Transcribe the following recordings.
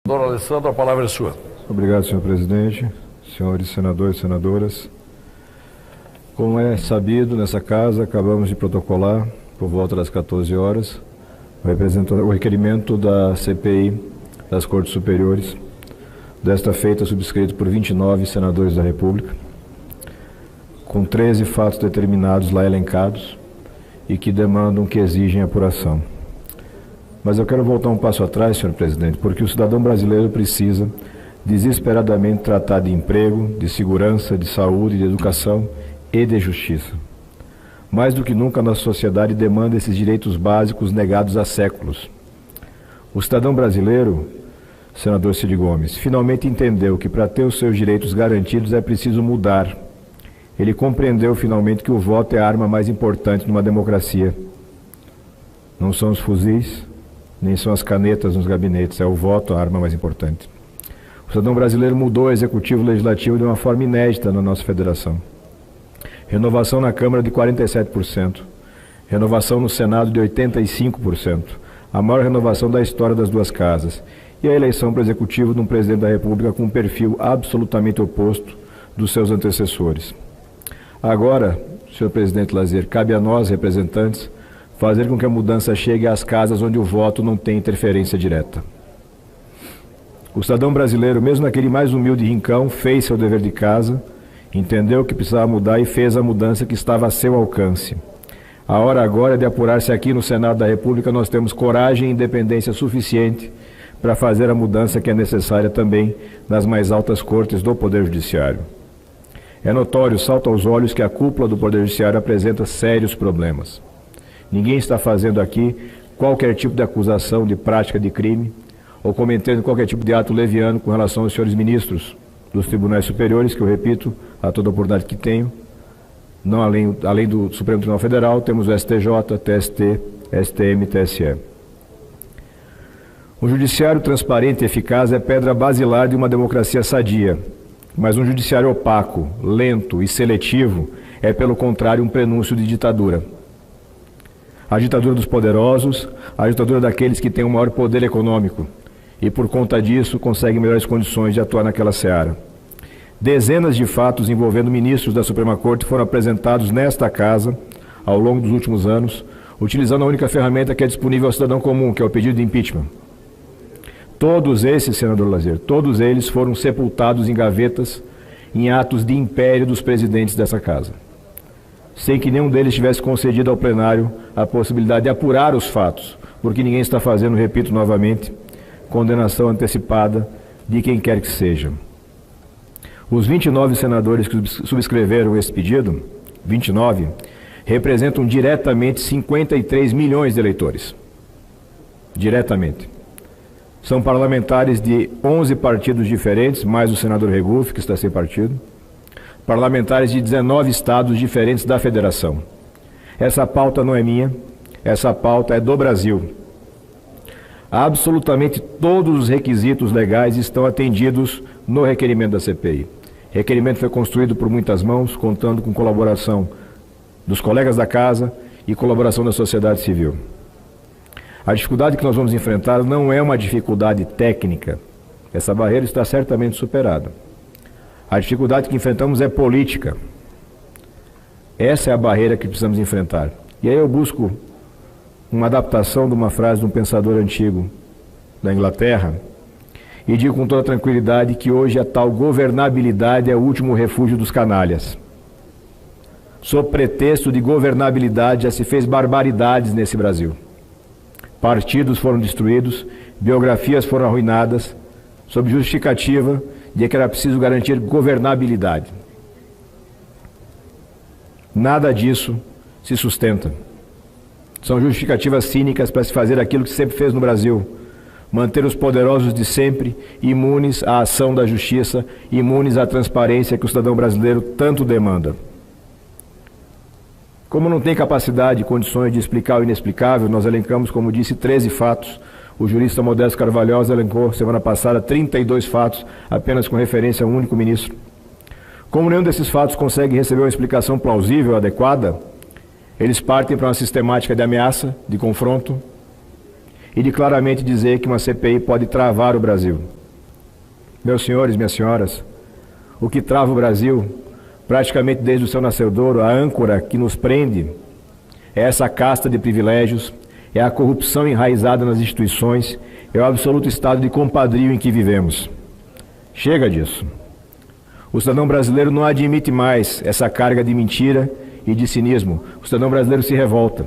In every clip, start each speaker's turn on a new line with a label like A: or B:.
A: Dona Alessandra, a palavra é sua.
B: Obrigado, senhor presidente, senhores senadores e senadoras. Como é sabido, nessa casa, acabamos de protocolar, por volta das 14 horas, o requerimento da CPI das Cortes Superiores, desta feita subscrito por 29 senadores da República, com 13 fatos determinados lá elencados e que demandam, que exigem apuração. Mas eu quero voltar um passo atrás, senhor presidente, porque o cidadão brasileiro precisa desesperadamente tratar de emprego, de segurança, de saúde, de educação e de justiça. Mais do que nunca, a nossa sociedade demanda esses direitos básicos negados há séculos. O cidadão brasileiro, senador Cid Gomes, finalmente entendeu que para ter os seus direitos garantidos é preciso mudar. Ele compreendeu finalmente que o voto é a arma mais importante numa democracia. Não são os fuzis, nem são as canetas nos gabinetes, é o voto a arma mais importante. O cidadão brasileiro mudou o executivo legislativo de uma forma inédita na nossa federação. Renovação na Câmara de 47%, renovação no Senado de 85%, a maior renovação da história das duas casas, e a eleição para o executivo de um presidente da República com um perfil absolutamente oposto dos seus antecessores. Agora, senhor presidente Lazier, cabe a nós, representantes, fazer com que a mudança chegue às casas onde o voto não tem interferência direta. O cidadão brasileiro, mesmo naquele mais humilde rincão, fez seu dever de casa, entendeu que precisava mudar e fez a mudança que estava a seu alcance. A hora agora é de apurar se aqui no Senado da República nós temos coragem e independência suficiente para fazer a mudança que é necessária também nas mais altas cortes do Poder Judiciário. É notório, salta aos olhos, que a cúpula do Poder Judiciário apresenta sérios problemas. Ninguém está fazendo aqui qualquer tipo de acusação de prática de crime ou cometendo qualquer tipo de ato leviano com relação aos senhores ministros dos tribunais superiores, que eu repito a toda oportunidade que tenho, não além do Supremo Tribunal Federal, temos o STJ, TST, STM e TSE. Um judiciário transparente e eficaz é pedra basilar de uma democracia sadia, mas um judiciário opaco, lento e seletivo é, pelo contrário, um prenúncio de ditadura. A ditadura dos poderosos, a ditadura daqueles que têm o maior poder econômico e, por conta disso, conseguem melhores condições de atuar naquela seara. Dezenas de fatos envolvendo ministros da Suprema Corte foram apresentados nesta casa, ao longo dos últimos anos, utilizando a única ferramenta que é disponível ao cidadão comum, que é o pedido de impeachment. Todos esses, senador Lazier, todos eles foram sepultados em gavetas em atos de império dos presidentes dessa casa, sem que nenhum deles tivesse concedido ao plenário a possibilidade de apurar os fatos, porque ninguém está fazendo, repito novamente, condenação antecipada de quem quer que seja. Os 29 senadores que subscreveram esse pedido, 29, representam diretamente 53 milhões de eleitores. Diretamente. São parlamentares de 11 partidos diferentes, mais o senador Regufe, que está sem partido, parlamentares de 19 estados diferentes da federação. Essa pauta não é minha, essa pauta é do Brasil. Absolutamente todos os requisitos legais estão atendidos no requerimento da CPI. O requerimento foi construído por muitas mãos, contando com colaboração dos colegas da casa e colaboração da sociedade civil. A dificuldade que nós vamos enfrentar não é uma dificuldade técnica. Essa barreira está certamente superada. A dificuldade que enfrentamos é política. Essa é a barreira que precisamos enfrentar. E aí eu busco uma adaptação de uma frase de um pensador antigo da Inglaterra e digo com toda tranquilidade que hoje a tal governabilidade é o último refúgio dos canalhas. Sob pretexto de governabilidade já se fez barbaridades nesse Brasil. Partidos foram destruídos, biografias foram arruinadas, sob justificativa de que era preciso garantir governabilidade. Nada disso se sustenta. São justificativas cínicas para se fazer aquilo que sempre fez no Brasil: manter os poderosos de sempre imunes à ação da justiça, imunes à transparência que o cidadão brasileiro tanto demanda. Como não tem capacidade e condições de explicar o inexplicável, nós elencamos, como disse, 13 fatos. O jurista Modesto Carvalhosa elencou semana passada 32 fatos, apenas com referência a um único ministro. Como nenhum desses fatos consegue receber uma explicação plausível, adequada, eles partem para uma sistemática de ameaça, de confronto e de claramente dizer que uma CPI pode travar o Brasil. Meus senhores, minhas senhoras, o que trava o Brasil, praticamente desde o seu nascedouro, a âncora que nos prende, é essa casta de privilégios, é a corrupção enraizada nas instituições, é o absoluto estado de compadrio em que vivemos. Chega disso. O cidadão brasileiro não admite mais essa carga de mentira e de cinismo. O cidadão brasileiro se revolta.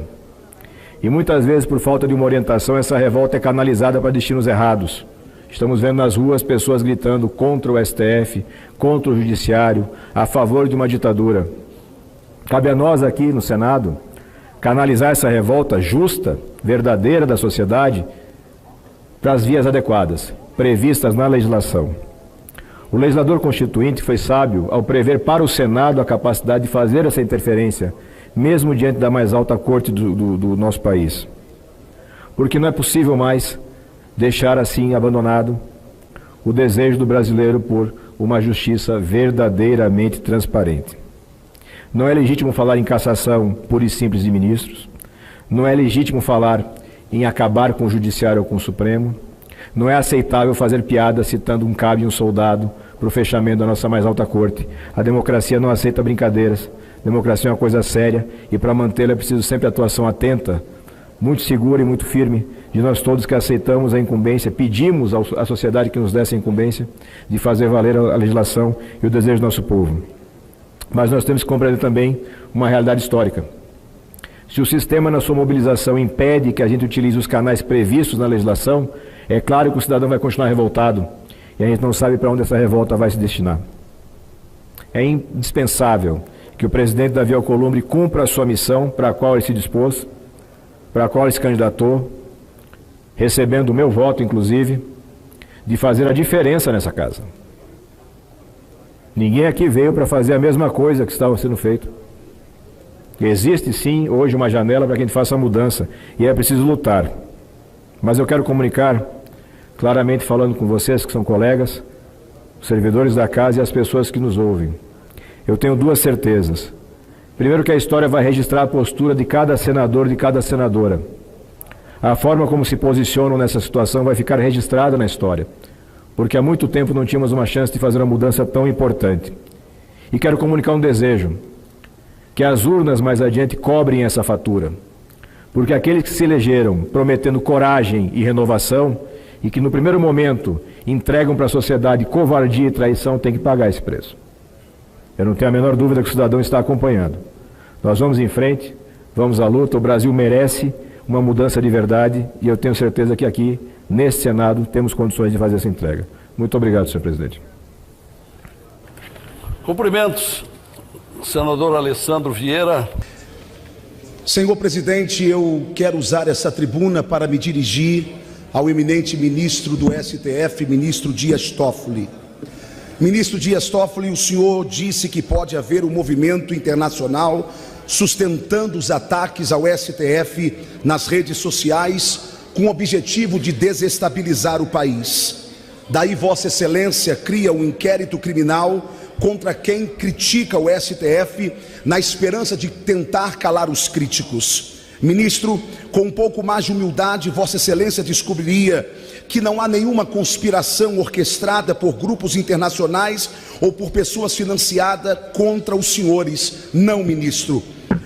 B: E muitas vezes, por falta de uma orientação, essa revolta é canalizada para destinos errados. Estamos vendo nas ruas pessoas gritando contra o STF, contra o Judiciário, a favor de uma ditadura. Cabe a nós aqui no Senado canalizar essa revolta justa, verdadeira da sociedade para as vias adequadas, previstas na legislação. O legislador constituinte foi sábio ao prever para o Senado a capacidade de fazer essa interferência, mesmo diante da mais alta corte do nosso país. Porque não é possível mais deixar assim abandonado o desejo do brasileiro por uma justiça verdadeiramente transparente. Não é legítimo falar em cassação pura e simples de ministros, não é legítimo falar em acabar com o Judiciário ou com o Supremo, não é aceitável fazer piada citando um cabo e um soldado para o fechamento da nossa mais alta corte. A democracia não aceita brincadeiras, a democracia é uma coisa séria e para mantê-la é preciso sempre atuação atenta, muito segura e muito firme de nós todos que aceitamos a incumbência, pedimos à sociedade que nos dê essa incumbência de fazer valer a legislação e o desejo do nosso povo. Mas nós temos que compreender também uma realidade histórica. Se o sistema, na sua mobilização, impede que a gente utilize os canais previstos na legislação, é claro que o cidadão vai continuar revoltado e a gente não sabe para onde essa revolta vai se destinar. É indispensável que o presidente Davi Alcolumbre cumpra a sua missão para a qual ele se dispôs, para a qual ele se candidatou, recebendo o meu voto, inclusive, de fazer a diferença nessa casa. Ninguém aqui veio para fazer a mesma coisa que estava sendo feito. Existe sim hoje uma janela para que a gente faça a mudança e é preciso lutar. Mas eu quero comunicar claramente, falando com vocês que são colegas, os servidores da casa e as pessoas que nos ouvem. Eu tenho duas certezas. Primeiro, que a história vai registrar a postura de cada senador e de cada senadora. A forma como se posicionam nessa situação vai ficar registrada na história, porque há muito tempo não tínhamos uma chance de fazer uma mudança tão importante. E quero comunicar um desejo, que as urnas mais adiante cobrem essa fatura, porque aqueles que se elegeram prometendo coragem e renovação, e que no primeiro momento entregam para a sociedade covardia e traição, têm que pagar esse preço. Eu não tenho a menor dúvida que o cidadão está acompanhando. Nós vamos em frente, vamos à luta, o Brasil merece uma mudança de verdade, e eu tenho certeza que aqui, nesse Senado, temos condições de fazer essa entrega. Muito obrigado, senhor presidente.
A: Cumprimentos, senador Alessandro Vieira.
C: Senhor presidente, eu quero usar essa tribuna para me dirigir ao eminente ministro do STF, ministro Dias Toffoli. Ministro Dias Toffoli, o senhor disse que pode haver um movimento internacional sustentando os ataques ao STF nas redes sociais com o objetivo de desestabilizar o país. Daí Vossa Excelência cria um inquérito criminal contra quem critica o STF na esperança de tentar calar os críticos. Ministro, com um pouco mais de humildade, Vossa Excelência descobriria que não há nenhuma conspiração orquestrada por grupos internacionais ou por pessoas financiadas contra os senhores. Não, ministro.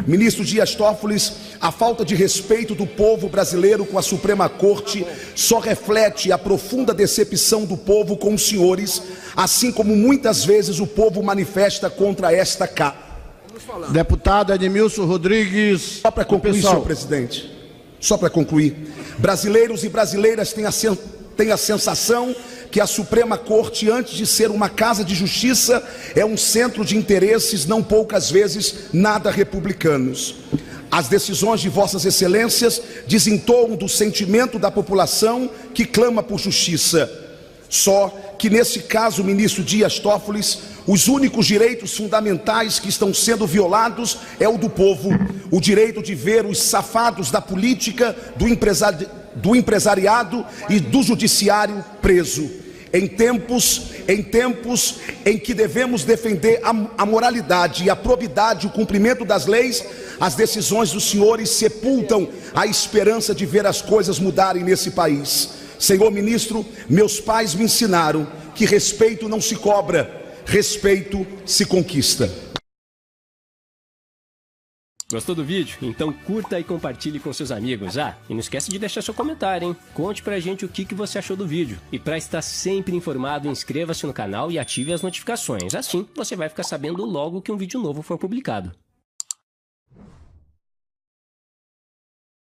C: Ministro Dias Toffoli, a falta de respeito do povo brasileiro com a Suprema Corte só reflete a profunda decepção do povo com os senhores, assim como muitas vezes o povo manifesta contra esta casa.
D: Deputado Edmilson Rodrigues.
C: Só para concluir, senhor presidente, só para concluir, brasileiros e brasileiras têm a sensação que a Suprema Corte, antes de ser uma casa de justiça, é um centro de interesses, não poucas vezes nada republicanos. As decisões de Vossas Excelências desentoam do sentimento da população que clama por justiça. Só que nesse caso, ministro Dias Toffoli, os únicos direitos fundamentais que estão sendo violados é o do povo, o direito de ver os safados da política, do empresariado e do judiciário preso. Em tempos em que devemos defender a moralidade e a probidade, o cumprimento das leis, as decisões dos senhores sepultam a esperança de ver as coisas mudarem nesse país. Senhor ministro, meus pais me ensinaram que respeito não se cobra, respeito se conquista.
E: Gostou do vídeo? Então curta e compartilhe com seus amigos. Ah, e não esquece de deixar seu comentário, hein? Conte pra gente o que você achou do vídeo. E pra estar sempre informado, inscreva-se no canal e ative as notificações. Assim, você vai ficar sabendo logo que um vídeo novo for publicado.